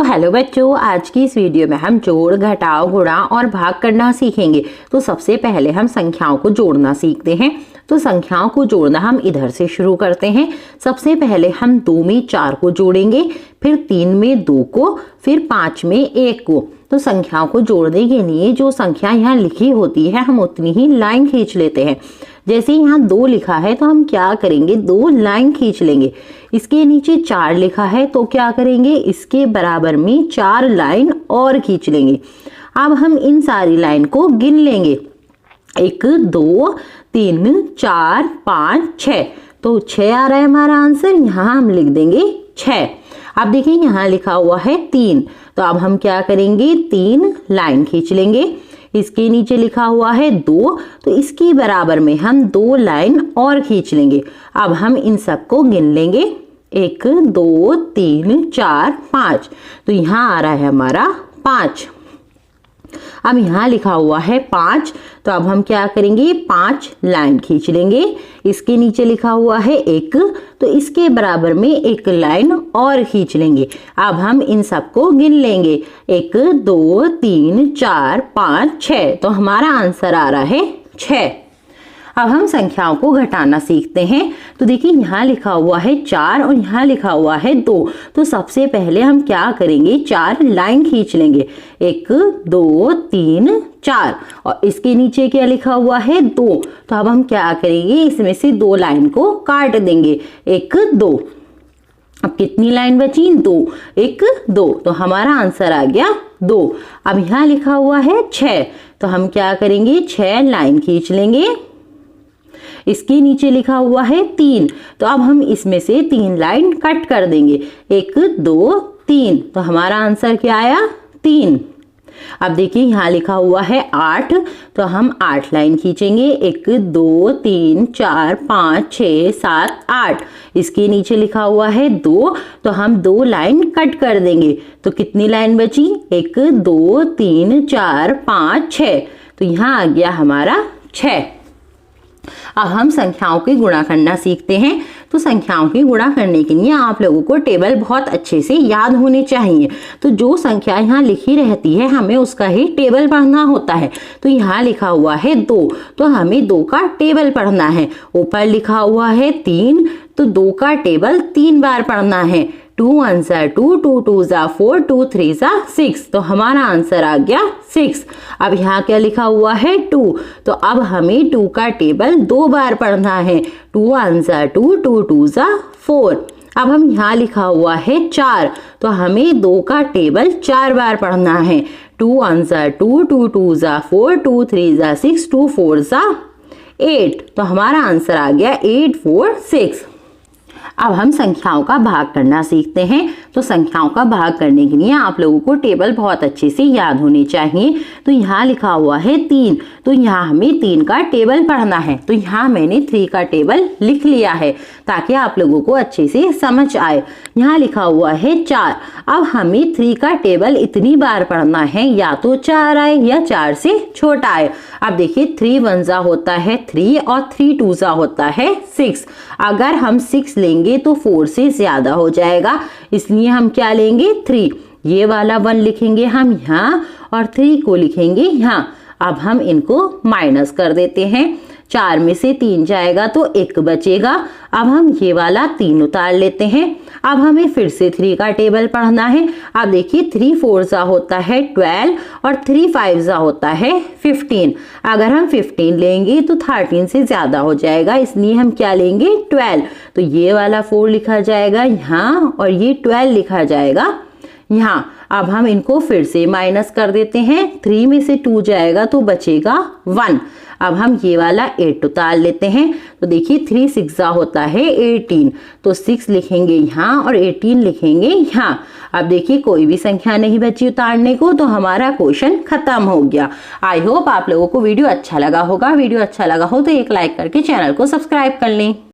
तो हेलो बच्चों, आज की इस वीडियो में हम जोड़, घटाव, गुणा और भाग करना सीखेंगे। तो सबसे पहले हम संख्याओं को जोड़ना सीखते हैं। तो संख्याओं को जोड़ना हम इधर से शुरू करते हैं। सबसे पहले हम 2 में 4 को जोड़ेंगे, फिर 3 में 2 को, फिर 5 में 1 को। तो संख्याओं को जोड़ने के लिए जो संख्या यहाँ लिखी होती है हम उतनी ही लाइन खींच लेते हैं। जैसे यहाँ 2 लिखा है तो हम क्या करेंगे, 2 लाइन खींच लेंगे। इसके नीचे 4 लिखा है तो क्या करेंगे, इसके बराबर में 4 लाइन और खींच लेंगे। अब हम इन सारी लाइन को गिन लेंगे, 1 2 3 4 5 6। तो 6 आ रहा है हमारा आंसर, यहाँ हम लिख देंगे 6। अब देखिए यहाँ लिखा हुआ है 3, तो अब हम क्या करेंगे, 3 लाइन खींच लेंगे। इसके नीचे लिखा हुआ है 2, तो इसके बराबर में हम 2 लाइन और खींच लेंगे। अब हम इन सबको गिन लेंगे, 1 2 3 4 5। तो यहाँ आ रहा है हमारा 5। अब यहाँ लिखा हुआ है 5, तो अब हम क्या करेंगे, 5 लाइन खींच लेंगे। इसके नीचे लिखा हुआ है 1, तो इसके बराबर में 1 लाइन और खींच लेंगे। अब हम इन सबको गिन लेंगे, 1 2 3 4 5 6। तो हमारा आंसर आ रहा है 6। अब हम संख्याओं को घटाना सीखते हैं। तो देखिए यहाँ लिखा हुआ है 4 और यहाँ लिखा हुआ है 2। तो सबसे पहले हम क्या करेंगे, 4 लाइन खींच लेंगे, 1 2 3 4। और इसके नीचे क्या लिखा हुआ है 2, तो अब हम क्या करेंगे, इसमें से 2 लाइन को काट देंगे, 1 2। अब कितनी लाइन बची, 2 1 2। तो हमारा आंसर आ गया 2। अब यहाँ लिखा हुआ है 6, तो हम क्या करेंगे, 6 लाइन खींच लेंगे। इसके नीचे लिखा हुआ है 3, तो अब हम इसमें से 3 लाइन कट कर देंगे, 1 2 3। तो हमारा आंसर क्या आया, 3। अब देखिए यहाँ लिखा हुआ है 8, तो हम 8 लाइन खींचेंगे, 1 2 3 4 5 6 7 8। इसके नीचे लिखा हुआ है 2, तो हम 2 लाइन कट कर देंगे। तो कितनी लाइन बची, 1 2 3 4 5 6। तो यहाँ आ गया हमारा 6। अब हम संख्याओं की गुणा करना सीखते हैं। तो संख्याओं की गुणा करने के लिए आप लोगों को टेबल बहुत अच्छे से याद होने चाहिए। तो जो संख्या यहाँ लिखी रहती है हमें उसका ही टेबल पढ़ना होता है। तो यहाँ लिखा हुआ है 2, तो हमें 2 का टेबल पढ़ना है। ऊपर लिखा हुआ है 3, तो 2 का टेबल 3 बार पढ़ना है। 2 1 2 2 2 4 2 3 6। तो हमारा आंसर आ गया 6। अब यहाँ क्या लिखा हुआ है 2, तो अब हमें 2 का टेबल 2 बार पढ़ना है। 2 1 2 2 2 4। अब हम यहाँ लिखा हुआ है 4, तो हमें 2 का टेबल 4 बार पढ़ना है। 2 1 2 2 2 4 2 3 6 2 4 8। तो हमारा आंसर आ गया 8 4 6। अब हम संख्याओं का भाग करना सीखते हैं। तो संख्याओं का भाग करने के लिए आप लोगों को टेबल बहुत अच्छे से याद होने चाहिए। तो यहाँ लिखा हुआ है 3, तो यहाँ हमें 3 का टेबल पढ़ना है। तो यहाँ मैंने 3 का टेबल लिख लिया है ताकि आप लोगों को अच्छे से समझ आए। यहाँ लिखा हुआ है 4, अब हमें 3 का टेबल इतनी बार पढ़ना है, या तो 4 आए या 4 से छोटा आए। अब देखिए 3 1 होता है 3 और 3 2 होता है 6। अगर हम 6 लेंगे तो 4 से ज्यादा हो जाएगा, इसलिए हम क्या लेंगे, 3। ये वाला 1 लिखेंगे हम यहाँ और 3 को लिखेंगे यहाँ। अब हम इनको माइनस कर देते हैं, 4 में से 3 जाएगा तो 1 बचेगा। अब हम ये वाला 3 उतार लेते हैं। अब हमें फिर से 3 का टेबल पढ़ना है। अब देखिए 3 4 होता है 12 और 3 5 होता है 15। अगर हम 15 लेंगे तो 13 से ज्यादा हो जाएगा, इसलिए हम क्या लेंगे, 12। तो ये वाला 4 लिखा जाएगा यहाँ और ये 12 लिखा जाएगा यहाँ। अब हम इनको फिर से माइनस कर देते हैं, 3 में से 2 जाएगा तो बचेगा 1। अब हम ये वाला 8 उतार लेते हैं। तो देखिए 3 6 होता है 18, तो 6 लिखेंगे यहाँ और 18 लिखेंगे यहाँ। अब देखिए कोई भी संख्या नहीं बची उतारने को, तो हमारा क्वेश्चन खत्म हो गया। आई होप आप लोगों को वीडियो अच्छा लगा होगा। वीडियो अच्छा लगा हो तो एक लाइक करके चैनल को सब्सक्राइब कर लें।